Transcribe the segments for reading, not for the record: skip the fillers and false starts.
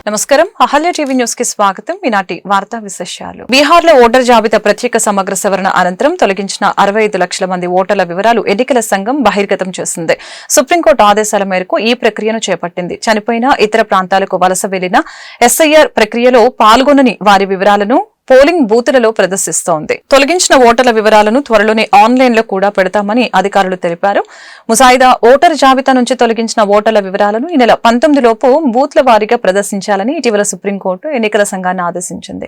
నమస్కారం. Ahalya TV news కి స్వాగతం. ఈనాటి వార్తా విశేషాలు. బీహార్ లో ఓటర్ జాబితా ప్రత్యేక సమగ్ర సవరణ అనంతరం తొలగించిన 65 లక్షల మంది ఓటర్ల వివరాలు ఎన్నికల సంఘం బహిర్గతం చేసింది. సుప్రీంకోర్టు ఆదేశాల మేరకు ఈ ప్రక్రియను చేపట్టింది. చనిపోయిన ఇతర ప్రాంతాలకు వలస వెళ్లిన ఎస్ఐఆర్ ప్రక్రియలో పాల్గొనని వారి వివరాలను పోలింగ్ బూతులలో ప్రదర్శిస్తోంది. తొలగించిన ఓటర్ల వివరాలను త్వరలోనే ఆన్లైన్ లో కూడా పెడతామని అధికారులు తెలిపారు. ముసాయిదా ఓటర్ జాబితా నుంచి తొలగించిన ఓటర్ల వివరాలను ఈ నెల 19 లోపు బూత్ల వారీగా ప్రదర్శించాలని ఇటీవల సుప్రీంకోర్టు ఎన్నికల సంఘాన్ని ఆదేశించింది.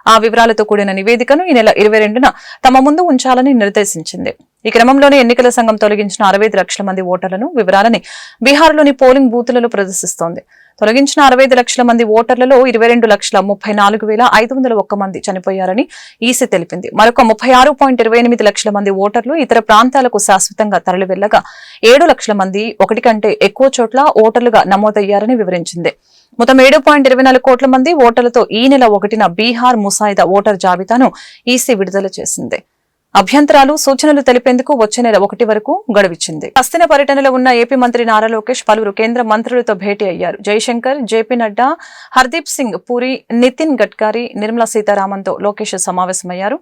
ఆ వివరాలతో కూడిన నివేదికను ఈ నెల 22న తమ ముందు ఉంచాలని నిర్దేశించింది. ఈ క్రమంలోనే ఎన్నికల సంఘం తొలగించిన 65 లక్షల మంది ఓటర్లను వివరాలని బీహార్లోని పోలింగ్ బూతులలో ప్రదర్శిస్తోంది. తొలగించిన 65 లక్షల మంది ఓటర్లలో 22,34,501 మంది చనిపోయారని ఈసీ తెలిపింది. మరొక 36.28 లక్షల మంది ఓటర్లు ఇతర ప్రాంతాలకు శాశ్వతంగా తరలివెళ్లగా 7 లక్షల మంది ఒకటి కంటే ఎక్కువ చోట్ల ఓటర్లుగా నమోదయ్యారని వివరించింది. మొత్తం 7.24 కోట్ల మంది ఓటర్లతో ఈ నెల 1న బీహార్ ముసాయిదా ఓటర్ జాబితాను ఈసీ విడుదల చేసింది. అభ్యంతరాలు, సూచనలు తెలిపేందుకు వచ్చే నెల 1 వరకు గడువిచ్చింది. హస్తిన పర్యటనలో ఉన్న ఏపీ మంత్రి నారా లోకేష్ పలువురు కేంద్ర మంత్రులతో భేటీ అయ్యారు. జైశంకర్, జేపీ నడ్డా, హర్దీప్ సింగ్ పూరి, నితిన్ గడ్కరీ, నిర్మలా సీతారామన్తో లోకేష్ సమావేశమయ్యారు.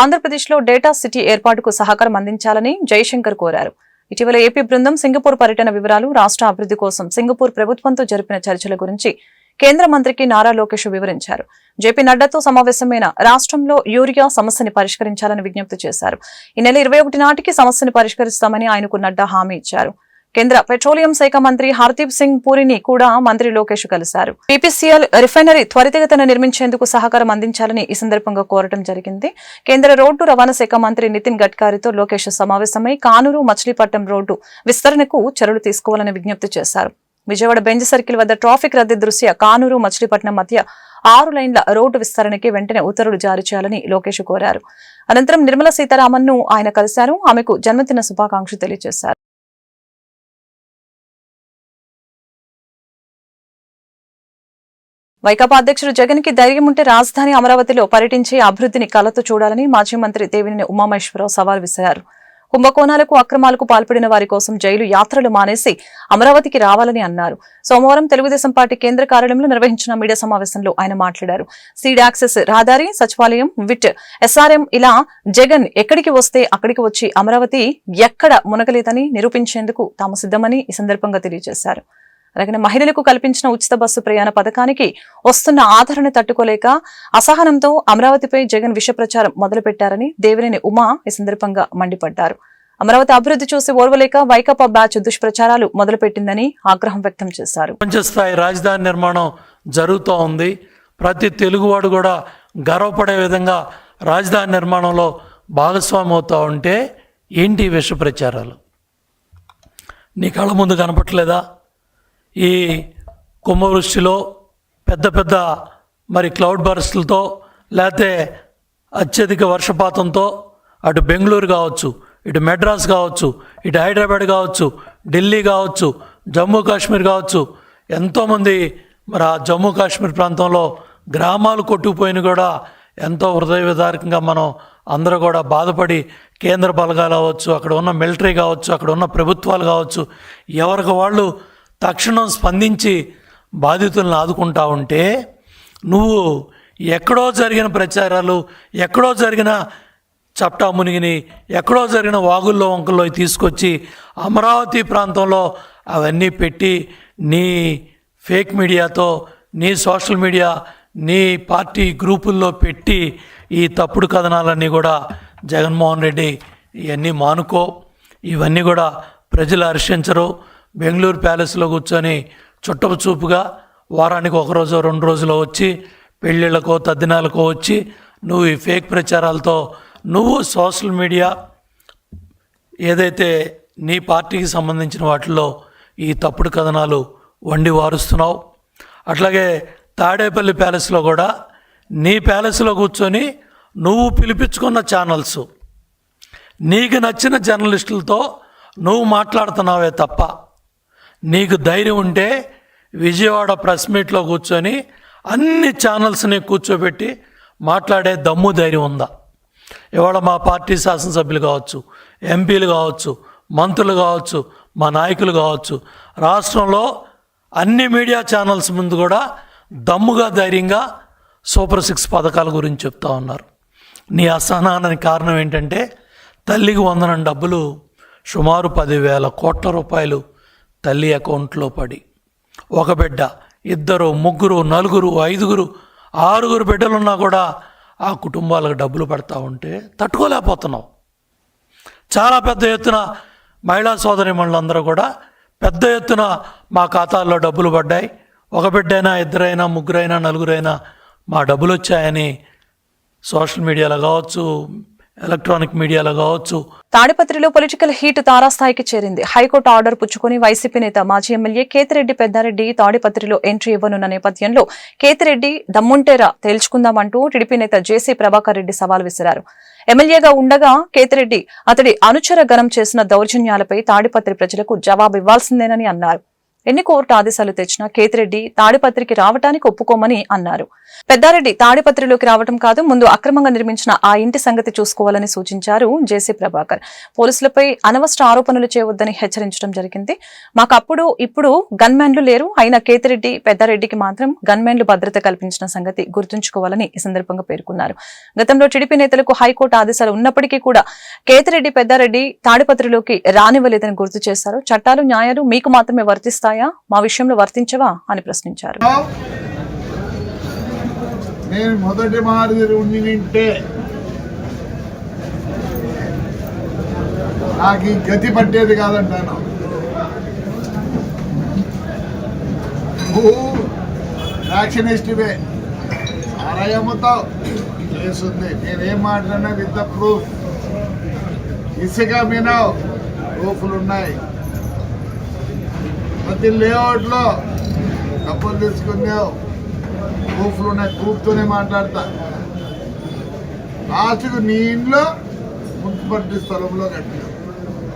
ఆంధ్రప్రదేశ్లో డేటా సిటీ ఏర్పాటుకు సహకారం అందించాలని జైశంకర్ కోరారు. ఇటీవల ఏపీ బృందం సింగపూర్ పర్యటన వివరాలు, రాష్ట్ర అభివృద్ధి కోసం సింగపూర్ ప్రభుత్వంతో జరిపిన చర్చల గురించి కేంద్ర మంత్రికి నారా లోకేష్ వివరించారు. జేపీ నడ్డాతో సమావేశమైన రాష్ట్రంలో యూరియా సమస్యని పరిష్కరించాలని విజ్ఞప్తి చేశారు. ఈ నెల 21 నాటికి సమస్యను పరిష్కరిస్తామని ఆయనకు నడ్డా హామీ ఇచ్చారు. కేంద్ర పెట్రోలియం శాఖ మంత్రి హర్దీప్ సింగ్ పూరిని కూడా మంత్రి లోకేష్ కలిశారు. పీపీసీఎల్ రిఫైనరీ త్వరితగతిన నిర్మించేందుకు సహకారం అందించాలని ఈ సందర్భంగా కోరడం జరిగింది. కేంద్ర రోడ్డు రవాణా శాఖ మంత్రి నితిన్ గడ్కరీతో లోకేష్ సమావేశమై కానూరు మచిలీపట్నం రోడ్డు విస్తరణకు చర్యలు తీసుకోవాలని విజ్ఞప్తి చేశారు. విజయవాడ బెంజ్ సర్కిల్ వద్ద ట్రాఫిక్ రద్దీ దృష్ట్యా కానూరు మచిలీపట్నం మధ్య 6 లైన్ల రోడ్డు విస్తరణకి వెంటనే ఉత్తర్వులు జారీ చేయాలని లోకేష్ కోరారు. అనంతరం నిర్మలా సీతారామన్ ను ఆయన కలిశారు. ఆమెకు జన్మదిన శుభాకాంక్షలు తెలియజేశారు. వైకాపా అధ్యక్షుడు జగన్ కి ధైర్యం ఉంటే రాజధాని అమరావతిలో పర్యటించి అభివృద్ధిని కళ్లతో చూడాలని మాజీ మంత్రి దేవినేని ఉమామహేశ్వరరావు సవాల్ విసిరారు. కుంభకోణాలకు, అక్రమాలకు పాల్పడిన వారి కోసం జైలు యాత్రలు మానేసి అమరావతికి రావాలని అన్నారు. సోమవారం తెలుగుదేశం పార్టీ కేంద్ర కార్యాలయంలో నిర్వహించిన మీడియా సమావేశంలో ఆయన మాట్లాడారు. సీడ్ యాక్సెస్ రహదారి, సచివాలయం, విట్, ఎస్ఆర్ఎం ఇలా జగన్ ఎక్కడికి వస్తే అక్కడికి వచ్చి అమరావతి ఎక్కడ మునగలేదని నిరూపించేందుకు తాము సిద్ధమని ఈ సందర్భంగా తెలియజేశారు. అలాగే మహిళలకు కల్పించిన ఉచిత బస్సు ప్రయాణ పథకానికి వస్తున్న ఆదరణ తట్టుకోలేక అసహనంతో అమరావతిపై జగన్ విష ప్రచారం మొదలుపెట్టారని దేవినేని ఉమా ఈ సందర్భంగా మండిపడ్డారు. అమరావతి అభివృద్ధి చూసి ఓర్వలేక వైకాపా బ్యాచ్ దుష్ప్రచారాలు మొదలుపెట్టిందని ఆగ్రహం వ్యక్తం చేశారు. స్థాయి రాజధాని నిర్మాణం జరుగుతూ ఉంది. ప్రతి తెలుగువాడు కూడా గర్వపడే విధంగా రాజధాని నిర్మాణంలో భాగస్వామి అవుతూ ఉంటే ఏంటి విష ప్రచారాలు? నీ కళ్ళ ముందు కనపట్లేదా? ఈ కుంభవృష్టిలో పెద్ద పెద్ద క్లౌడ్ బర్స్టులతో లేకపోతే అత్యధిక వర్షపాతంతో అటు బెంగళూరు కావచ్చు, ఇటు మెడ్రాస్ కావచ్చు, ఇటు హైదరాబాద్ కావచ్చు, ఢిల్లీ కావచ్చు, జమ్మూ కాశ్మీర్ కావచ్చు, ఎంతోమంది ఆ జమ్మూ కాశ్మీర్ ప్రాంతంలో గ్రామాలు కొట్టుకుపోయిన కూడా ఎంతో హృదయ విదారకంగా మనం అందరూ కూడా బాధపడి కేంద్ర బలగాలు కావచ్చు, అక్కడ ఉన్న మిలిటరీ కావచ్చు, అక్కడ ఉన్న ప్రభుత్వాలు కావచ్చు, ఎవరికి వాళ్ళు తక్షణం స్పందించి బాధితులను ఆదుకుంటా ఉంటే నువ్వు ఎక్కడో జరిగిన ప్రచారాలు, ఎక్కడో జరిగిన చప్టా మునిగిని, ఎక్కడో జరిగిన వాగుల్లో వంకల్లో తీసుకొచ్చి అమరావతి ప్రాంతంలో అవన్నీ పెట్టి నీ ఫేక్ మీడియాతో, నీ సోషల్ మీడియా, నీ పార్టీ గ్రూపుల్లో పెట్టి ఈ తప్పుడు కథనాలన్నీ కూడా జగన్మోహన్ రెడ్డి ఇవన్నీ మానుకో. ఇవన్నీ కూడా ప్రజలు హర్షించరు. బెంగళూరు ప్యాలెస్లో కూర్చొని చుట్టపు చూపుగా వారానికి 1 రోజు 2 రోజులు వచ్చి పెళ్ళిళ్ళకో తద్దినాలకో వచ్చి నువ్వు ఈ ఫేక్ ప్రచారాలతో నువ్వు సోషల్ మీడియా ఏదైతే నీ పార్టీకి సంబంధించిన వాటిల్లో ఈ తప్పుడు కథనాలు వండి వారుస్తున్నావు. అట్లాగే తాడేపల్లి ప్యాలెస్లో కూడా నీ ప్యాలెస్లో కూర్చొని నువ్వు పిలిపించుకున్న ఛానల్స్, నీకు నచ్చిన జర్నలిస్టులతో నువ్వు మాట్లాడుతున్నావే తప్ప నీకు ధైర్యం ఉంటే విజయవాడ ప్రెస్ మీట్లో కూర్చొని అన్ని ఛానల్స్ని కూర్చోబెట్టి మాట్లాడే దమ్ము ధైర్యం ఉందా? ఇవాళ మా పార్టీ శాసనసభ్యులు కావచ్చు, ఎంపీలు కావచ్చు, మంత్రులు కావచ్చు, మా నాయకులు కావచ్చు, రాష్ట్రంలో అన్ని మీడియా ఛానల్స్ ముందు కూడా దమ్ముగా ధైర్యంగా సూపర్ 6 పథకాల గురించి చెప్తా ఉన్నారు. నీ అసహనానికి కారణం ఏంటంటే తల్లికి వందనం డబ్బులు సుమారు 10,000 కోట్ల రూపాయలు తల్లి అకౌంట్లో పడి ఒక బిడ్డ, 2, 3, 4, 5, 6 బిడ్డలున్నా కూడా ఆ కుటుంబాలకు డబ్బులు పడతా ఉంటే తట్టుకోలేకపోతున్నాం. చాలా పెద్ద ఎత్తున మహిళా సోదరీమణులందరూ కూడా పెద్ద ఎత్తున మా ఖాతాల్లో డబ్బులు పడ్డాయి, ఒక బిడ్డైనా, 2, 3, 4 మా డబ్బులు వచ్చాయని సోషల్ మీడియాలో కావచ్చు, ఎలక్ట్రానిక్ మీడియాలో కావచ్చు. తాడిపత్రిలో పొలిటికల్ హీట్ తారాస్థాయికి చేరింది. హైకోర్టు ఆర్డర్ పుచ్చుకుని వైసీపీ నేత మాజీ ఎమ్మెల్యే కేతిరెడ్డి పెద్దారెడ్డి తాడిపత్రిలో ఎంట్రీ ఇవ్వనున్న నేపథ్యంలో కేతిరెడ్డి దమ్ముంటేరా తేల్చుకుందామంటూ టీడీపీ నేత జేసీ ప్రభాకర్ రెడ్డి సవాల్ విసిరారు. ఎమ్మెల్యేగా ఉండగా కేతిరెడ్డి అతడి అనుచర గణం చేసిన దౌర్జన్యాలపై తాడిపత్రి ప్రజలకు జవాబు ఇవ్వాల్సిందేనని అన్నారు. ఎన్ని కోర్టు ఆదేశాలు తెచ్చినా కేతిరెడ్డి తాడిపత్రికి రావటానికి ఒప్పుకోమని అన్నారు. పెద్దారెడ్డి తాడిపత్రిలోకి రావటం కాదు, ముందు అక్రమంగా నిర్మించిన ఆ ఇంటి సంగతి చూసుకోవాలని సూచించారు జేసీ ప్రభాకర్. పోలీసులపై అనవసర ఆరోపణలు చేయవద్దని హెచ్చరించడం జరిగింది. మాకు అప్పుడు ఇప్పుడు గన్మ్యాన్లు లేరు, అయినా కేతిరెడ్డి పెద్దారెడ్డికి మాత్రం గన్మ్యాన్లు భద్రత కల్పించిన సంగతి గుర్తుంచుకోవాలని ఈ సందర్భంగా పేర్కొన్నారు. గతంలో టీడీపీ నేతలకు హైకోర్టు ఆదేశాలు ఉన్నప్పటికీ కూడా కేతిరెడ్డి పెద్దారెడ్డి తాడిపత్రిలోకి రానివ్వలేదని గుర్తు చేశారు. చట్టాలు న్యాయాలు మీకు మాత్రమే వర్తిస్తాయా, మా విషయంలో వర్తించవా అని ప్రశ్నించారు. నేను మొదటి మాదిరి ఉండి నింటే నాకు ఈ గతి పట్టేది కాదంటాను. నువ్వు యాక్షనిస్ట్వే, సారాయి అమ్ముతావు, కేసుంది, నేనేం మాట్లాడినా విత్ ద ప్రూఫ్. ఇసుక మీనావు, ప్రూఫ్లు ఉన్నాయి. ప్రతి లేఅవుట్లో డబ్బులు తీసుకున్నావు, ప్రూఫ్లు ఉన్నాయి, ప్రూఫ్తోనే మాట్లాడతా. లాస్ట్కు నీ ఇంట్లో మున్సిపాలిటీ స్థలంలో కట్టినావు,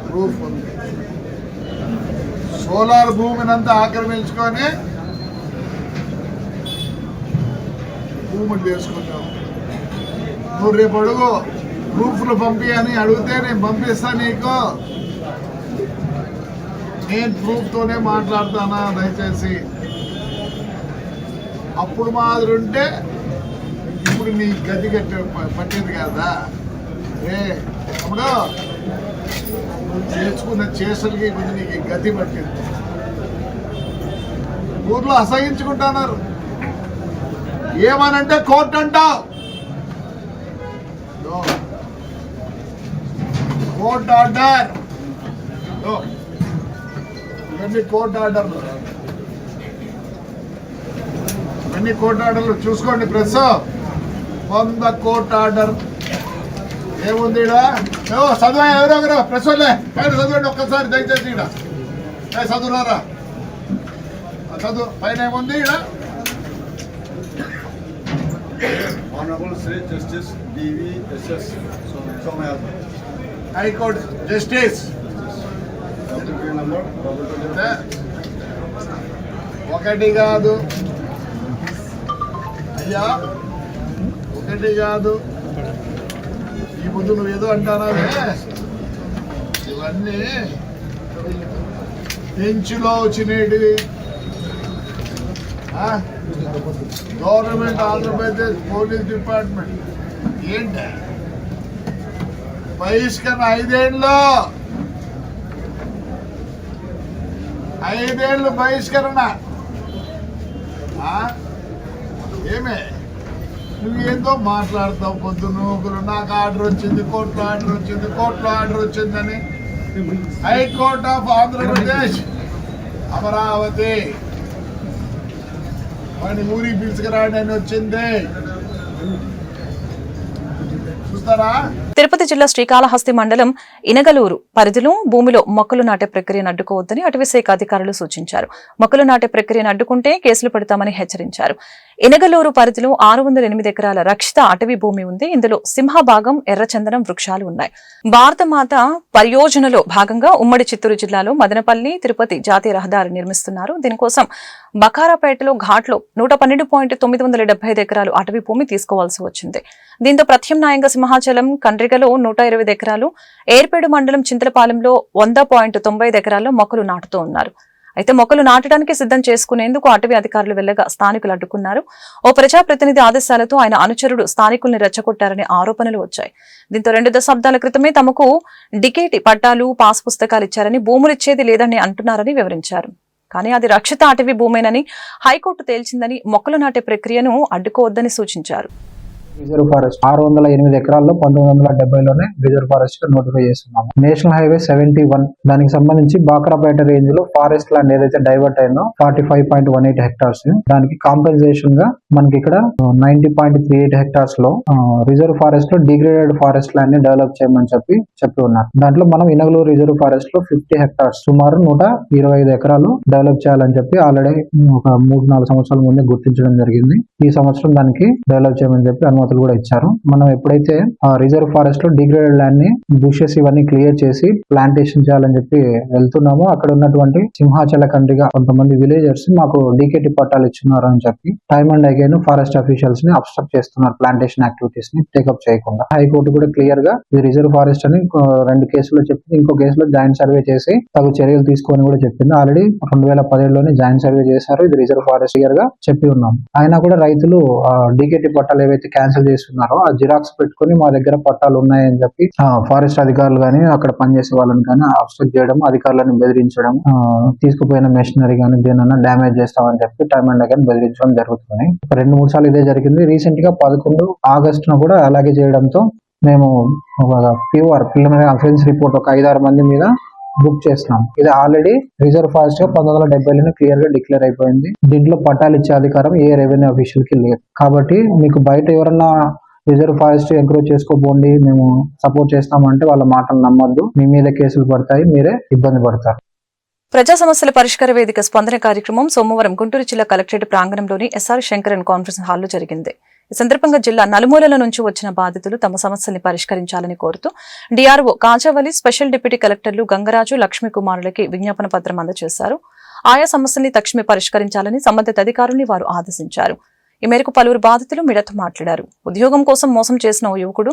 ప్రూఫ్ ఉంది. సోలార్ భూమినంతా ఆక్రమించుకొని భూములు చేసుకున్నావు. నువ్వు రేపు అడుగు, ప్రూఫ్లు పంపి అని అడిగితే నేను పంపిస్తా నీకు. నేను ప్రూఫ్తోనే మాట్లాడతానా, దయచేసి. అప్పుడు మాదిరి ఉంటే ఇప్పుడు నీ గది పట్టేది కదా. అప్పుడు నువ్వు చేసుకున్న చేసలకి ఇప్పుడు నీకు గతి పట్టింది. ఊర్లో అసహించుకుంటున్నారు. ఏమనంటే కోర్టు అంటావు. కోర్టు ఆర్డర్, ఇవన్నీ కోర్టు ఆర్డర్లు, ఇవన్నీ కోర్టు ఆర్డర్లు చూసుకోండి. ప్రెస్ 100 కోర్టు ఆర్డర్ ఏముంది ఈడ? చదువు ఎవరో ప్రెస్ వాళ్ళే పైన చదవండి ఒక్కసారి దయచేసి. ఈడ చదువురారా, చదువు పైన ఏముంది ఈడ? Honorable Sri Justice D.V.S.S. Somayappa. High Court Justice. ఒకటి కాదు అయ్యా, ఒకటి కాదు. ఈ ముందు నువ్వు ఏదో అంటానావే, ఇవన్నీ బెంచ్లో వచ్చినవి. గవర్నమెంట్ ఆంధ్రప్రదేశ్ పోలీస్ డిపార్ట్మెంట్ ఏంటి బహిష్కరణ 5 ఏళ్ళు బహిష్కరణ. ఏమే నువ్వు ఏందో మాట్లాడతావు పొద్దునూకులు. నాకు ఆర్డర్ వచ్చింది, కోర్టులో ఆర్డర్ వచ్చింది, కోర్టులో ఆర్డర్ వచ్చిందని. హైకోర్ట్ ఆఫ్ ఆంధ్రప్రదేశ్ అమరావతి వాడిని ఊరికి పిలుచుకురాండి అని వచ్చింది. చూస్తారా? తిరుపతి జిల్లా శ్రీకాళహస్తి మండలం ఇనగలూరు పరిధిలో భూమిలో మొక్కలు నాటే ప్రక్రియను అడ్డుకోవద్దని అటవీశాఖ అధికారులు సూచించారు. మొక్కలు నాటే ప్రక్రియను అడ్డుకుంటే కేసులు పెడతామని హెచ్చరించారు. ఇనగలూరు పరిధిలో 608 ఎకరాల రక్షిత అటవీ భూమి ఉంది. ఇందులో సింహభాగం ఎర్రచందనం వృక్షాలు ఉన్నాయి. భారతమాత పరియోజనలో భాగంగా ఉమ్మడి చిత్తూరు జిల్లాలో మదనపల్లి తిరుపతి జాతీయ రహదారి నిర్మిస్తున్నారు. దీనికోసం బకారాపేటలో ఘాట్లో 112.975 ఎకరాలు అటవీ భూమి తీసుకోవాల్సి వచ్చింది. దీంతో ప్రత్యామ్నాయంగా సింహాచలం కండ్రిగలో 120 ఎకరాలు, ఏర్పేడు మండలం చింతలపాలెంలో 100.95 ఎకరాల్లో మొక్కలు నాటుతూ ఉన్నారు. అయితే మొక్కలు నాటడానికి సిద్ధం చేసుకునేందుకు అటవీ అధికారులు వెళ్లగా స్థానికులు అడ్డుకున్నారు. ఓ ప్రజాప్రతినిధి ఆదేశాలతో ఆయన అనుచరుడు స్థానికుల్ని రెచ్చగొట్టారనే ఆరోపణలు వచ్చాయి. దీంతో 2 దశాబ్దాల క్రితమే తమకు డికేటి పట్టాలు, పాస్ పుస్తకాలు ఇచ్చారని, భూములిచ్చేది లేదని అంటున్నారని వివరించారు. కానీ అది రక్షిత అటవీ భూమేనని హైకోర్టు తేల్చిందని, మొక్కలు నాటే ప్రక్రియను అడ్డుకోవద్దని సూచించారు. రిజర్వ్ ఫారెస్ట్ 605 ఎకరాల్లో 1970లోనే రిజర్వ్ ఫారెస్ట్ గా నోటిఫై చేస్తున్నాము. నేషనల్ హైవే 71 దానికి సంబంధించి బాక్రాపేట రేంజ్ లో ఫారెస్ట్ ల్యాండ్ ఏదైతే డైవర్ట్ అయిందో 45.18 హెక్టార్స్, దానికి కాంపెన్సేషన్ గా మనకి ఇక్కడ 90.38 హెక్టార్స్ లో రిజర్వ్ ఫారెస్ట్ లో డిగ్రేడెడ్ ఫారెస్ట్ ల్యాండ్ ని డెవలప్ చేయమని చెప్పి ఉన్నారు. దాంట్లో మనం ఇనగలూరు రిజర్వ్ ఫారెస్ట్ లో 50 హెక్టార్స్ సుమారు 125 ఎకరాలు డెవలప్ చేయాలని చెప్పి ఆల్రెడీ ఒక 3-4 సంవత్సరాల ముందే గుర్తించడం జరిగింది. ఈ సంవత్సరం దానికి డెవలప్ చేయమని చెప్పి అనుమతులు కూడా ఇచ్చారు. మనం ఎప్పుడైతే రిజర్వ్ ఫారెస్ట్ లో డిగ్రేడెడ్ ల్యాండ్ ని బుషెస్ ఇవన్నీ క్లియర్ చేసి ప్లాంటేషన్ చేయాలని చెప్పి వెళ్తున్నామో, అక్కడ ఉన్నటువంటి సింహాచల కండ్రిగా కొంతమంది విలేజర్స్ మాకు డీకేటీ పట్టాలు ఇచ్చున్నారు అని చెప్పి time and again forest officials ని అబ్స్ట్రక్ట్ చేస్తున్నారు, ప్లాంటేషన్ యాక్టివిటీస్ ని టేకప్ చేయకుండా. హైకోర్టు కూడా క్లియర్ గా ఇది రిజర్వ్ ఫారెస్ట్ అని 2 కేసుల్లో చెప్పింది. ఇంకో కేసులో జాయింట్ సర్వే చేసి తగు చర్యలు తీసుకొని కూడా చెప్పింది. ఆల్రెడీ 2017లోనే జాయింట్ సర్వే చేశారు. ఇది రిజర్వ్ ఫారెస్ట్ క్లియర్ గా చెప్పి ఉన్నాం. అయినా కూడా రైతులు డీకేటీ పట్టాలు ఏవైతే క్యాన్సిల్ చేస్తున్నారో ఆ జిరాక్స్ పెట్టుకుని మా దగ్గర పట్టాలు ఉన్నాయని చెప్పి ఫారెస్ట్ అధికారులు గానీ అక్కడ పనిచేసే వాళ్ళని కానీ అబ్స్ట్రక్ట్ చేయడం, అధికారులను బెదిరించడం, తీసుకుపోయిన మెషినరీ కానీ దేనన్నా డ్యామేజ్ చేస్తామని చెప్పి టైమ్ అండ్ అగైన్ బెదిరించడం జరుగుతుంది. 2-3 సార్లు ఇదే జరిగింది. రీసెంట్ గా 11 ఆగస్టున కూడా అలాగే చేయడంతో మేము ప్రిలిమినరీ అఫెన్స్ రిపోర్ట్ ఒక 5-6 మంది మీద బుక్ చేస్తున్నాం. ఇది ఆల్రెడీ రిజర్వ్ ఫారెస్ట్ గా 1970లోనే క్లియర్ గా డిక్లేర్ అయిపోయింది. దీంట్లో పట్టాలు ఇచ్చే అధికారం ఏ రెవెన్యూ అఫీషియల్ కి లేదు. కాబట్టి మీకు బయట ఎవరన్నా రిజర్వ్ ఫారెస్ట్ ఎంకరేజ్ చేసుకోబోండి, మేము సపోర్ట్ చేస్తామంటే వాళ్ళ మాటలు నమ్మొద్దు. మీ మీద కేసులు పడతాయి, మీరే ఇబ్బంది పడతారు. ప్రజా సమస్యల పరిష్కార వేదిక స్పందన కార్యక్రమం సోమవారం గుంటూరు జిల్లా కలెక్టరేట్ ప్రాంగణంలోని ఎస్ఆర్ శంకరన్ కాన్ఫరెన్స్ హాల్లో జరిగింది. ఈ సందర్భంగా జిల్లా నలుమూలల నుంచి వచ్చిన బాధితులు తమ సమస్యల్ని పరిష్కరించాలని కోరుతూ డిఆర్ఓ కాజావలి, స్పెషల్ డిప్యూటీ కలెక్టర్లు గంగరాజు, లక్ష్మీకుమారులకి విజ్ఞాపన పత్రం అందజేశారు. ఆయా సమస్యల్ని తక్షణమే పరిష్కరించాలని సంబంధిత అధికారుల్ని వారు ఆదేశించారు. ఈ మేరకు పలువురు బాధితులు మీడియాతో మాట్లాడారు. ఉద్యోగం కోసం మోసం చేసిన ఓ యువకుడు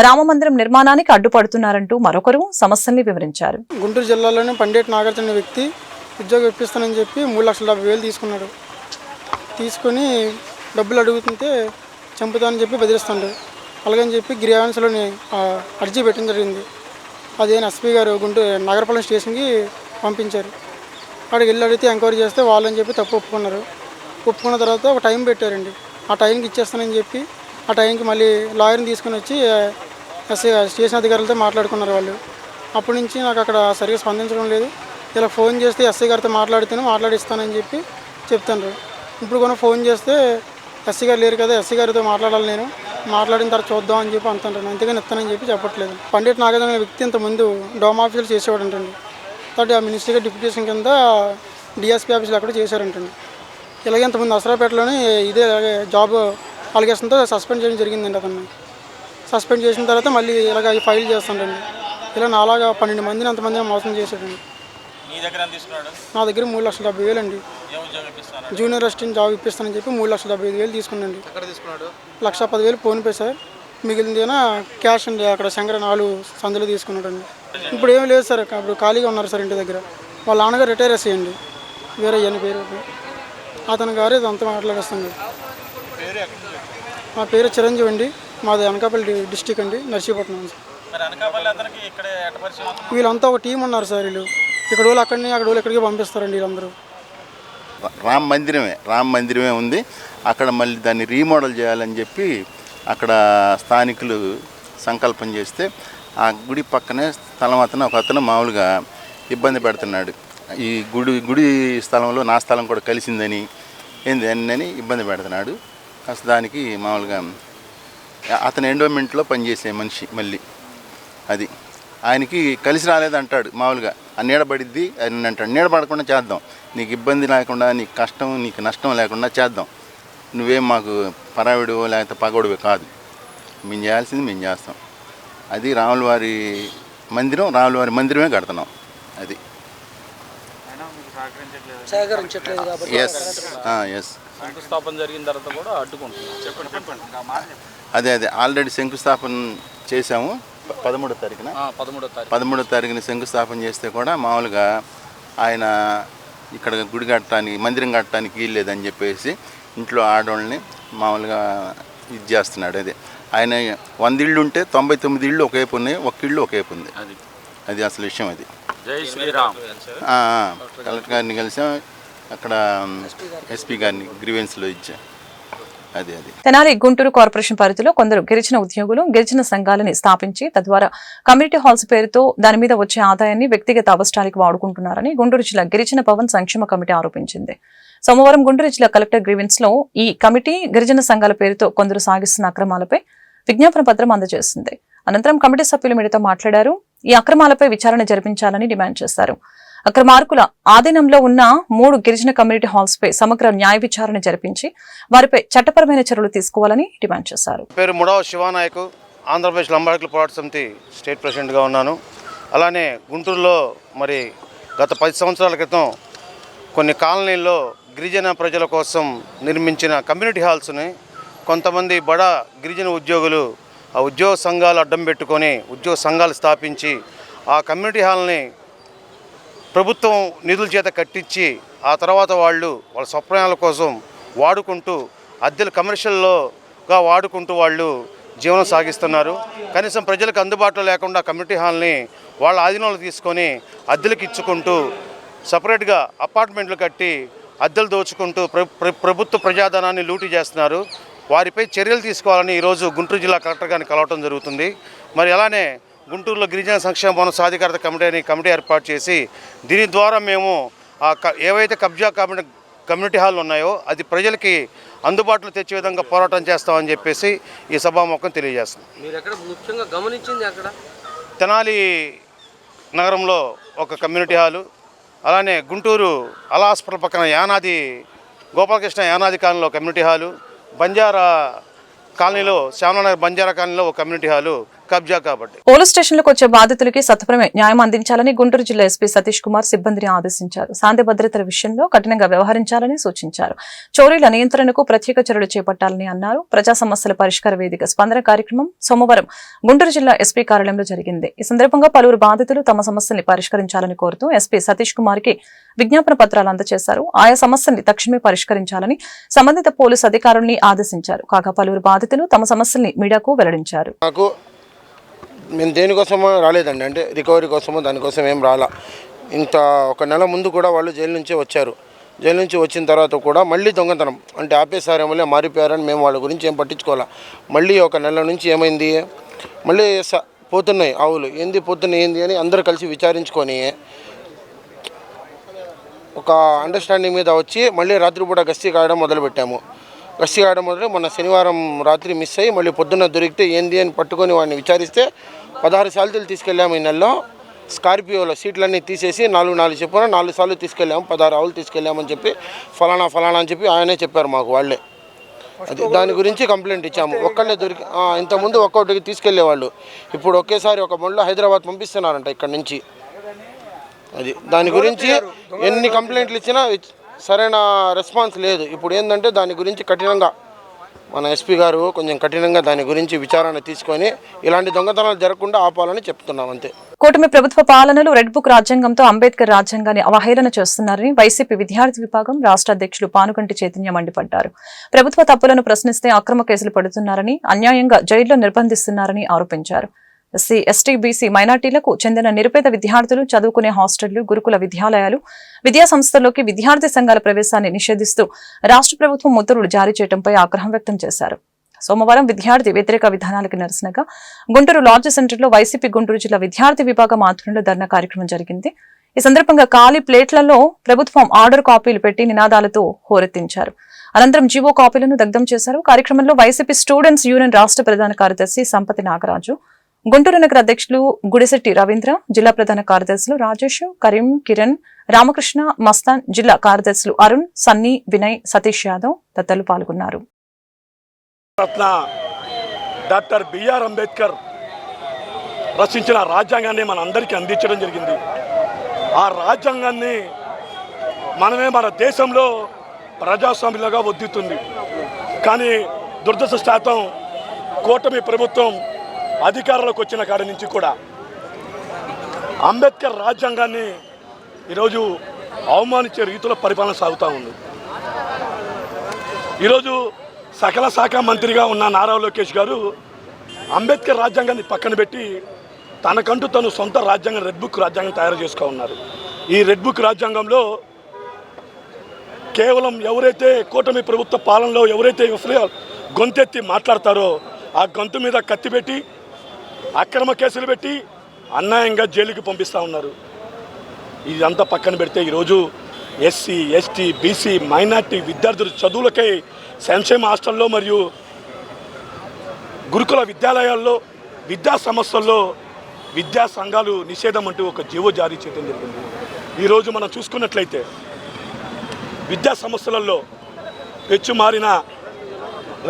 రామమందిరం నిర్మాణానికి అడ్డుపడుతున్నారంటూ మరొకరు సమస్యల్ని వివరించారు. గుంటూరు జిల్లాలోని పండేటి నాగార్జున అనే వ్యక్తి ఉద్యోగం ఇప్పిస్తానని చెప్పి 3,70,000 తీసుకున్నాడు. తీసుకుని డబ్బులు అడుగుతుంటే చంపుతానని చెప్పి బెదిరిస్తాడు. అలాగని చెప్పి గ్రీవెన్స్లోని అర్జీ పెట్టడం జరిగింది. అదేనా ఎస్పీ గారు గుంటూరు నగరపాలెం స్టేషన్కి పంపించారు. అక్కడికి వెళ్ళి అడిగితే ఎంక్వైరీ చేస్తే వాళ్ళని చెప్పి తప్పు ఒప్పుకున్నారు. ఒప్పుకున్న తర్వాత ఒక టైం పెట్టారండి. ఆ టైంకి ఇచ్చేస్తానని చెప్పి ఆ టైంకి మళ్ళీ లాయర్ని తీసుకుని వచ్చి స్టేషన్ అధికారులతో మాట్లాడుకున్నారు వాళ్ళు. అప్పటి నుంచి నాకు అక్కడ సరిగ్గా స్పందించడం లేదు. ఇలా ఫోన్ చేస్తే ఎస్ఐ గారితో మాట్లాడిస్తానని చెప్పి చెప్తాను. ఇప్పుడు కూడా ఫోన్ చేస్తే ఎస్సీ గారు లేరు కదా, ఎస్సీ గారితో మాట్లాడాలి, నేను మాట్లాడిన తర్వాత చూద్దాం అని చెప్పి అంటుంటాను. అంతేగాని ఇస్తానని చెప్పి చెప్పట్లేదు. పండిట్ నాగార్జున అనే వ్యక్తి ఇంతకుముందు డోమ్ ఆఫీసులు చేసేవాడు అంటండి. కాబట్టి ఆ మినిస్ట్రీగా డిప్యూటేషన్ కింద డిఎస్పీ ఆఫీసులు అక్కడ చేశారంటండి. ఇలాగే ఇంతకుముందు అసరాపేటలోని ఇదే జాబ్ అలిగేషన్తో సస్పెండ్ చేయడం జరిగిందండి. అతన్ని సస్పెండ్ చేసిన తర్వాత మళ్ళీ ఇలాగ ఫైల్ చేస్తాడండి. ఇలా నాలాగా 12 మందిని అంతమందిని మోసం చేశాడండి. నా దగ్గర 3,70,000 అండి. జూనియర్ అసిస్టెంట్ జాబ్ ఇప్పిస్తానని చెప్పి 3,75,000 తీసుకున్నాండి. 1,10,000 ఫోన్పే సార్, మిగిలిందేనా క్యాష్ అండి. అక్కడ శంకర 4 సందులు తీసుకున్నాడండి. ఇప్పుడు ఏం లేదు సార్, ఇప్పుడు ఖాళీగా ఉన్నారు సార్ ఇంటి దగ్గర. వాళ్ళ నాన్నగారు రిటైర్ చేసేయండి, వేరే అని పేరు అతని గారు ఇదంతా మాట్లాడేస్తుంది. మా పేరు చిరంజీవి అండి, మాది అనకాపల్లి డిస్టిక్ అండి, నర్సీపట్నం. వీళ్ళంతా ఒక టీం ఉన్నారు సార్. వీళ్ళు ఇక్కడ వాళ్ళు అక్కడిని, అక్కడ వాళ్ళు ఇక్కడికి పంపిస్తారండి. వీళ్ళందరూ రామ మందిరమే ఉంది. అక్కడ మళ్ళీ దాన్ని రీమోడల్ చేయాలని చెప్పి అక్కడ స్థానికులు సంకల్పం చేస్తే ఆ గుడి పక్కనే స్థలం ఒక అతను మామూలుగా ఇబ్బంది పెడుతున్నాడు. ఈ గుడి స్థలంలో నా స్థలం కూడా కలిసిందని అని ఇబ్బంది పెడుతున్నాడు. అసలు దానికి మామూలుగా అతను ఎండోమెంట్లో పనిచేసే మనిషి మళ్ళీ అది ఆయనకి కలిసి రాలేదంటాడు. మామూలుగా ఆ నీడబడిద్ది అని అంటాడు. నీడబడకుండా చేద్దాం, నీకు ఇబ్బంది లేకుండా, నీకు నష్టం లేకుండా చేద్దాం, నువ్వేం మాకు పరావిడివో లేకపోతే పగోడివో కాదు, మేము చేయాల్సింది మేము చేస్తాం. అది రాములవారి మందిరమే కడుతున్నాం. అది ఎస్ శంకుస్థాపన జరిగిన తర్వాత కూడా అడ్డుకుంటున్నాం. అదే ఆల్రెడీ శంకుస్థాపన చేసాము. 13వ తారీఖున శంకుస్థాపన చేస్తే కూడా మామూలుగా ఆయన ఇక్కడ గుడి కట్టడానికి మందిరం కట్టడానికి వీల్లేదని చెప్పేసి ఇంట్లో ఆడవాళ్ళని మామూలుగా ఇది చేస్తున్నాడు. అదే ఆయన 100 ఇళ్ళు ఉంటే 99 ఇళ్ళు ఒకవైపు ఉన్నాయి, ఒక ఇళ్ళు ఒకవైపు ఉంది. అది అసలు విషయం. అది జై శ్రీరామ్. కలెక్టర్ గారిని కలిసాం, అక్కడ ఎస్పీ గారిని గ్రీవెన్స్లో ఇచ్చా. అది తెనాలి గుంటూరు కార్పొరేషన్ పరిధిలో కొందరు గిరిజన ఉద్యోగులు గిరిజన సంఘాలని స్థాపించి తద్వారా కమ్యూనిటీ హాల్స్ పేరుతో దాని మీద వచ్చే ఆదాయాన్ని వ్యక్తిగత అవసరాలకు వాడుకుంటున్నారని గుంటూరు జిల్లా గిరిజన భవన్ సంక్షేమ కమిటీ ఆరోపించింది. సోమవారం గుంటూరు జిల్లా కలెక్టర్ గ్రీవెన్స్ లో ఈ కమిటీ గిరిజన సంఘాల పేరుతో కొందరు సాగిస్తున్న అక్రమాలపై విజ్ఞాపన పత్రం అందజేసింది. అనంతరం కమిటీ సభ్యులు మీడియాతో మాట్లాడారు. ఈ అక్రమాలపై విచారణ జరిపించాలని డిమాండ్ చేశారు. అక్రమార్కుల ఆధీనంలో ఉన్న 3 గిరిజన కమ్యూనిటీ హాల్స్ పై సమగ్ర న్యాయ విచారణ జరిపించి వారిపై చట్టపరమైన చర్యలు తీసుకోవాలని డిమాండ్ చేశారు. పేరు ముడావ శివానాయకు, ఆంధ్రప్రదేశ్ లంబాడీల పోరాట సమితి స్టేట్ ప్రెసిడెంట్గా ఉన్నాను. అలానే గుంటూరులో మరి గత 10 సంవత్సరాల క్రితం కొన్ని కాలనీల్లో గిరిజన ప్రజల కోసం నిర్మించిన కమ్యూనిటీ హాల్స్ని కొంతమంది బడా గిరిజన ఉద్యోగులు ఆ ఉద్యోగ సంఘాలు అడ్డం పెట్టుకొని ఉద్యోగ సంఘాలు స్థాపించి ఆ కమ్యూనిటీ హాల్ని ప్రభుత్వం నిధుల చేత కట్టించి ఆ తర్వాత వాళ్ళ స్వప్నాల కోసం వాడుకుంటూ అద్దెలు కమర్షియల్గా వాడుకుంటూ వాళ్ళు జీవనం సాగిస్తున్నారు. కనీసం ప్రజలకు అందుబాటులో లేకుండా కమ్యూనిటీ హాల్ని వాళ్ళ ఆధీనంలో తీసుకొని అద్దెలకు ఇచ్చుకుంటూ సపరేట్గా అపార్ట్మెంట్లు కట్టి అద్దెలు దోచుకుంటూ ప్రభుత్వ ప్రజాధనాన్ని లూటీ చేస్తున్నారు. వారిపై చర్యలు తీసుకోవాలని ఈరోజు గుంటూరు జిల్లా కలెక్టర్ గారిని కలవటం జరుగుతుంది. మరి అలానే గుంటూరులో గిరిజన సంక్షేమ భవన సాధికారత కమిటీ ఏర్పాటు చేసి దీని ద్వారా మేము ఏవైతే కబ్జా కమ్యూనిటీ హాల్ ఉన్నాయో అది ప్రజలకి అందుబాటులో తెచ్చే విధంగా పోరాటం చేస్తామని చెప్పేసి ఈ సభాముఖం తెలియజేస్తాం. మీరు ఎక్కడ ముఖ్యంగా గమనించింది అక్కడ తెనాలి నగరంలో ఒక కమ్యూనిటీ హాలు, అలానే గుంటూరు అలా హాస్పిటల్ పక్కన యానాది గోపాలకృష్ణ యానాది కాలనీలో కమ్యూనిటీ హాలు, బంజారా కాలనీలో శ్యామనగర్ బంజారా కాలనీలో ఒక కమ్యూనిటీ హాలు కబ్జా కాబట్టి పోలీస్ స్టేషన్లకు వచ్చే బాధితులకి సత్వరమే న్యాయం అందించాలని గుంటూరు జిల్లా ఎస్పీ సతీష్ కుమార్ సిబ్బందిని ఆదేశించారు. శాంతి భద్రతల విషయంలో కఠినంగా వ్యవహరించాలని సూచించారు. చోరీల నియంత్రణకు ప్రత్యేక చర్యలు చేపట్టాలని అన్నారు. ప్రజా సమస్యల పరిష్కార వేదిక స్పందన కార్యక్రమం సోమవారం గుంటూరు జిల్లా ఎస్పీ కార్యాలయంలో జరిగింది. ఈ సందర్భంగా పలువురు బాధితులు తమ సమస్యల్ని పరిష్కరించాలని కోరుతూ ఎస్పీ సతీష్ కుమార్ కి విజ్ఞాపన పత్రాలు అందజేశారు. ఆయా సమస్యల్ని తక్షణమే పరిష్కరించాలని సంబంధిత పోలీసు అధికారుల్ని ఆదేశించారు. కాగా పలువురు బాధితులు తమ సమస్యల్ని మీడియాకు వెల్లడించారు. మేము దేనికోసమో రాలేదండి, అంటే రికవరీ కోసమో దానికోసం ఏం రాలా. ఇంత 1 నెల ముందు కూడా వాళ్ళు జైలు నుంచే వచ్చారు. జైలు నుంచి వచ్చిన తర్వాత కూడా మళ్ళీ దొంగతనం అంటే ఆపేసారేమో మారిపోయారని మేము వాళ్ళ గురించి ఏం పట్టించుకోవాలా. మళ్ళీ 1 నెల నుంచి ఏమైంది, మళ్ళీ పోతున్నాయి ఆవులు, ఏంది పోతున్నాయి ఏంది అని అందరూ కలిసి విచారించుకొని ఒక అండర్స్టాండింగ్ మీద వచ్చి మళ్ళీ రాత్రిపూట గస్తీ కాయడం మొదలుపెట్టాము. గస్తీ కాయడం మొన్న శనివారం రాత్రి మిస్ అయ్యి మళ్ళీ పొద్దున్న దొరికితే ఏంది అని పట్టుకొని వాడిని విచారిస్తే 16 సార్లు తీసుకెళ్ళాము. ఈ నెలలో స్కార్పియోలో సీట్లన్నీ తీసేసి 4 చెప్పున 4 సార్లు తీసుకెళ్ళాము, 16 ఆవులు తీసుకెళ్ళామని చెప్పి ఫలానా అని చెప్పి ఆయనే చెప్పారు మాకు వాళ్ళే. అది దాని గురించి కంప్లైంట్ ఇచ్చాము. ఒక్కళ్ళే దొరికి ఇంతకుముందు ఒక్కొక్కటికి తీసుకెళ్లేవాళ్ళు, ఇప్పుడు ఒకేసారి ఒక బండిలో హైదరాబాద్ పంపిస్తున్నారంట ఇక్కడ నుంచి. అది దాని గురించి ఎన్ని కంప్లైంట్లు ఇచ్చినా సరైన రెస్పాన్స్ లేదు. ఇప్పుడు ఏంటంటే దాని గురించి కఠినంగా మన ఎస్పీ గారు కొంచెం కఠినంగా దాని గురించి విచారణ తీసుకొని ఇలాంటి దొంగతనాలు జరగకుండా ఆపాలని చెప్తున్నాం అంతే. కూటమి ప్రభుత్వ పాలనలో రెడ్ బుక్ రాజ్యాంగంతో అంబేద్కర్ రాజ్యాంగాన్ని అవహేళన చేస్తున్నారని వైసీపీ విద్యార్థి విభాగం రాష్ట్ర అధ్యక్షులు పానుగంటి చైతన్య మండిపడ్డారు. ప్రభుత్వ తప్పులను ప్రశ్నిస్తే అక్రమ కేసులు పెడుతున్నారని, అన్యాయంగా జైల్లో నిర్బంధిస్తున్నారని ఆరోపించారు. ఎస్సీ, ఎస్టీ, బీసీ మైనార్టీలకు చెందిన నిరుపేద విద్యార్థులు చదువుకునే హాస్టళ్లు, గురుకుల విద్యాలయాలు, విద్యా సంస్థల్లోకి విద్యార్థి సంఘాల ప్రవేశాన్ని నిషేధిస్తూ రాష్ట్ర ప్రభుత్వం ఉత్తర్వులు జారీ చేయడంపై ఆగ్రహం వ్యక్తం చేశారు. సోమవారం విద్యార్థి వ్యతిరేక విధానాలకు నిరసనగా గుంటూరు లాడ్జ్ సెంటర్లో వైసీపీ గుంటూరు జిల్లా విద్యార్థి విభాగం ఆధ్వర్యంలో ధర్నా కార్యక్రమం జరిగింది. ఈ సందర్భంగా ఖాళీ ప్లేట్లలో ప్రభుత్వం ఆర్డర్ కాపీలు పెట్టి నినాదాలతో హోరెత్తించారు. అనంతరం జీవో కాపీలను దగ్ధం చేశారు. కార్యక్రమంలో వైసీపీ స్టూడెంట్స్ యూనియన్ రాష్ట్ర ప్రధాన కార్యదర్శి సంపతి నాగరాజు, గుంటూరు నగర అధ్యక్షులు గుడిశెట్టి రవీంద్ర, జిల్లా ప్రధాన కార్యదర్శులు రాజేష్, కరీం, కిరణ్, రామకృష్ణ, మస్తాన్, జిల్లా కార్యదర్శులు అరుణ్, సన్నీ, వినయ్, సతీష్ యాదవ్ తదితరులు పాల్గొన్నారు. డాక్టర్ బిఆర్ అంబేద్కర్ రచించిన రాజ్యాంగాన్ని మన అందరికీ అందించడం జరిగింది. ఆ రాజ్యాంగాన్ని మనమే మన దేశంలో ప్రజాస్వామ్యంగా వర్ధిల్లుతుంది. కానీ దురదృష్టవశాత్తు కూటమి ప్రభుత్వం అధికారంలోకి వచ్చిన కాడి నుంచి కూడా అంబేద్కర్ రాజ్యాంగాన్ని ఈరోజు అవమానించే రీతిలో పరిపాలన సాగుతూ ఉంది. ఈరోజు సకల శాఖ మంత్రిగా ఉన్న నారా లోకేష్ గారు అంబేద్కర్ రాజ్యాంగాన్ని పక్కన పెట్టి తనకంటూ తను సొంత రాజ్యాంగం రెడ్ బుక్ రాజ్యాంగం తయారు చేసుకో ఉన్నారు. ఈ రెడ్ బుక్ రాజ్యాంగంలో కేవలం ఎవరైతే కూటమి ప్రభుత్వ పాలనలో ఎవరైతే గొంతెత్తి మాట్లాడతారో ఆ గొంతు మీద కత్తి పెట్టి అక్రమ కేసులు పెట్టి అన్యాయంగా జైలుకి పంపిస్తూ ఉన్నారు. ఇదంతా పక్కన పెడితే ఈరోజు ఎస్సీ, ఎస్టీ, బీసీ, మైనార్టీ విద్యార్థులు చదువులకై సంక్షేమ హాస్టల్లో మరియు గురుకుల విద్యాలయాల్లో విద్యా సంస్థల్లో విద్యా సంఘాలు నిషేధం అంటూ ఒక జీవో జారీ చేయడం జరిగింది. ఈరోజు మనం చూసుకున్నట్లయితే విద్యా సంస్థలలో పెచ్చుమారిన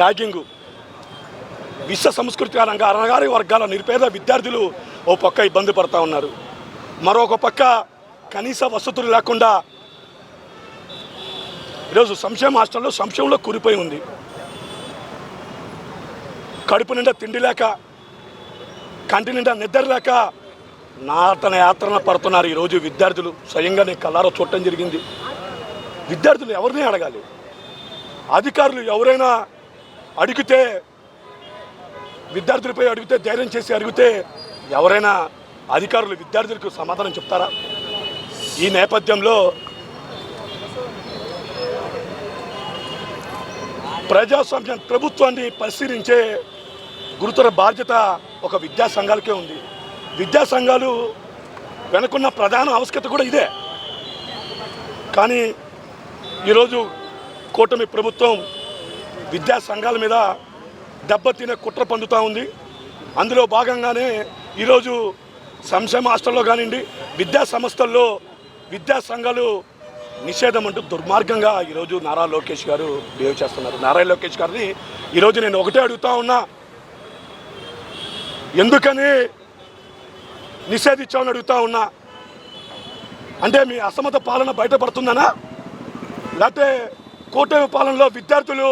ర్యాగింగు, విశ్వ సంస్కృతి అణగారి వర్గాల నిరుపేద విద్యార్థులు ఓ పక్క ఇబ్బంది పడుతూ ఉన్నారు. మరొక పక్క కనీస వసతులు లేకుండా ఈరోజు సంక్షేమ హాస్టల్లో సంక్షేమంలో కూలిపోయి ఉంది. కడుపు నిండా తిండి లేక, కంటి నిండా నిద్ర లేక నాతన యాత్రన పడుతున్నారు ఈరోజు విద్యార్థులు. స్వయంగా నేను కళ్ళారా చూడటం జరిగింది. విద్యార్థులు ఎవరిని అడగాలి? అధికారులు ఎవరైనా అడిగితే, విద్యార్థులపై అడిగితే, ధైర్యం చేసి అడిగితే ఎవరైనా అధికారులు విద్యార్థులకు సమాధానం చెప్తారా? ఈ నేపథ్యంలో ప్రజాస్వామ్య ప్రభుత్వాన్ని పరిశీలించే గురుతర బాధ్యత ఒక విద్యా సంఘాలకే ఉంది. విద్యా సంఘాలు వెనుకున్న ప్రధాన ఆవశ్యకత కూడా ఇదే. కానీ ఈరోజు కూటమి ప్రభుత్వం విద్యా సంఘాల మీద దెబ్బతినే కుట్ర పొందుతూ ఉంది. అందులో భాగంగానే ఈరోజు సంక్షేమ హాస్టల్లో కానివ్వండి, విద్యా సంస్థల్లో విద్యా సంఘాలు నిషేధం అంటూ దుర్మార్గంగా ఈరోజు నారా లోకేష్ గారు బిహేవ్ చేస్తున్నారు. నారా లోకేష్ గారిని ఈరోజు నేను ఒకటే అడుగుతా ఉన్నా, ఎందుకని నిషేధించామని అడుగుతా ఉన్నా. అంటే మీ అసమత పాలన బయటపడుతుందనా, లేకపోతే కూటమి పాలనలో విద్యార్థులు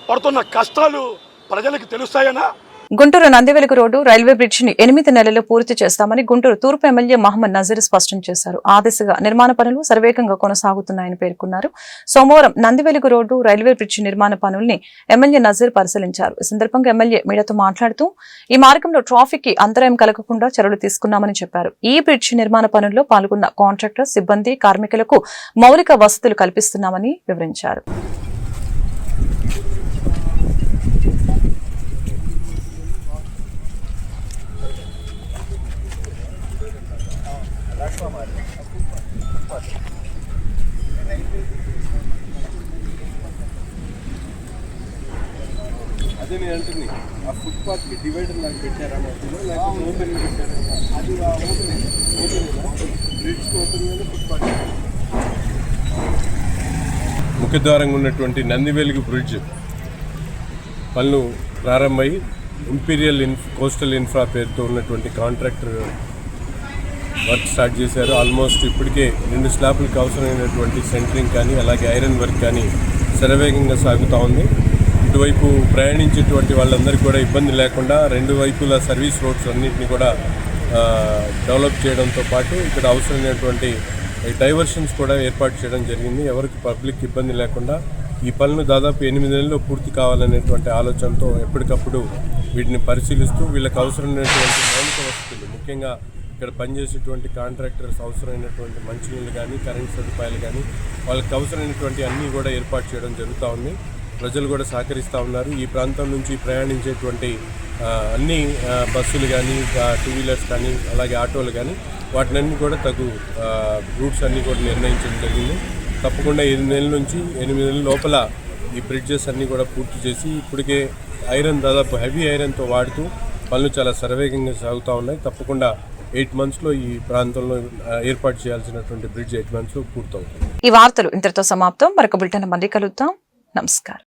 పడుతున్న కష్టాలు ప్రజలకు తెలుస్తాయనా? Guntur Nandivelugu road railway bridge ని 8 నెలల్లో పూర్తి చేస్తామని గుంటూరు తూర్పు ఎమ్మెల్యే మహమ్మద్ నజీర్ స్పష్టం చేశారు. ఆ దిశగా నిర్మాణ పనులు శరవేగంగా కొనసాగుతున్నాయని పేర్కొన్నారు. సోమవారం నందివెలుగు రోడ్డు రైల్వే బ్రిడ్జ్ నిర్మాణ పనుల్ని ఎమ్మెల్యే నజీర్ పరిశీలించారు. ఈ సందర్భంగా ఎమ్మెల్యే మీడియాతో మాట్లాడుతూ ఈ మార్గంలో ట్రాఫిక్ కి అంతరాయం కలగకుండా చర్యలు తీసుకున్నామని చెప్పారు. ఈ బ్రిడ్జ్ నిర్మాణ పనుల్లో పాల్గొన్న కాంట్రాక్టర్, సిబ్బంది, కార్మికులకు మౌలిక వసతులు కల్పిస్తున్నామని వివరించారు. అదే నేను అంటుంది, ఆ ఫుట్పాత్కి డివైడర్ నాకు పెట్టారా లేకపోతే ఓపెన్ పెట్టారా? అది బ్రిడ్జ్కి ఓపెన్ ఫుట్పాత్. ముఖ్యద్వారంగా ఉన్నటువంటి నందివెలుగు బ్రిడ్జ్ పనులు ప్రారంభమై ఇంపీరియల్ కోస్టల్ ఇన్ఫ్రా పేరుతో ఉన్నటువంటి కాంట్రాక్టర్ వర్క్ స్టార్ట్ చేశారు. ఆల్మోస్ట్ ఇప్పటికే 2 స్లాబ్లకు అవసరమైనటువంటి సెంటరింగ్ కానీ అలాగే ఐరన్ వర్క్ కానీ శరవేగంగా సాగుతూ ఉంది. ఇటువైపు ప్రయాణించేటువంటి వాళ్ళందరికీ కూడా ఇబ్బంది లేకుండా 2 వైపుల సర్వీస్ రోడ్స్ అన్నింటినీ కూడా డెవలప్ చేయడంతో పాటు ఇక్కడ అవసరమైనటువంటి డైవర్షన్స్ కూడా ఏర్పాటు చేయడం జరిగింది. ఎవరికి పబ్లిక్ ఇబ్బంది లేకుండా ఈ పనులు దాదాపు 8 నెలల్లో పూర్తి కావాలనేటువంటి ఆలోచనతో ఎప్పటికప్పుడు వీటిని పరిశీలిస్తూ వీళ్ళకి అవసరమైనటువంటి మౌలిక వసతులు, ముఖ్యంగా ఇక్కడ పనిచేసేటువంటి కాంట్రాక్టర్స్ అవసరమైనటువంటి మంచినీళ్ళు కానీ, కరెంట్ సదుపాయాలు కానీ, వాళ్ళకి అవసరమైనటువంటి అన్నీ కూడా ఏర్పాటు చేయడం జరుగుతూ ఉంది. ప్రజలు కూడా సహకరిస్తూ ఉన్నారు. ఈ ప్రాంతం నుంచి ప్రయాణించేటువంటి అన్ని బస్సులు కానీ, 2 వీలర్స్ కానీ, అలాగే ఆటోలు కానీ, వాటినన్నీ కూడా తగు రూట్స్ అన్నీ కూడా నిర్ణయించడం జరిగింది. తప్పకుండా 7 నెలల నుంచి 8 నెలల లోపల ఈ బ్రిడ్జెస్ అన్నీ కూడా పూర్తి చేసి ఇప్పటికే ఐరన్ దాదాపు హెవీ ఐరన్తో వాడుతూ పనులు చాలా శరవేగంగా సాగుతూ ఉన్నాయి. తప్పకుండా 8 మంత్స్లో ఈ ప్రాంతంలో ఏర్పాటు చేయాల్సినటువంటి బ్రిడ్జ్ 8 మంత్స్లో పూర్తవుతుంది. ఈ వార్తలు ఇంతటితో సమాప్తం. మరొక బులెటిన్ మళ్ళీ కలుద్దాం. నమస్కారం.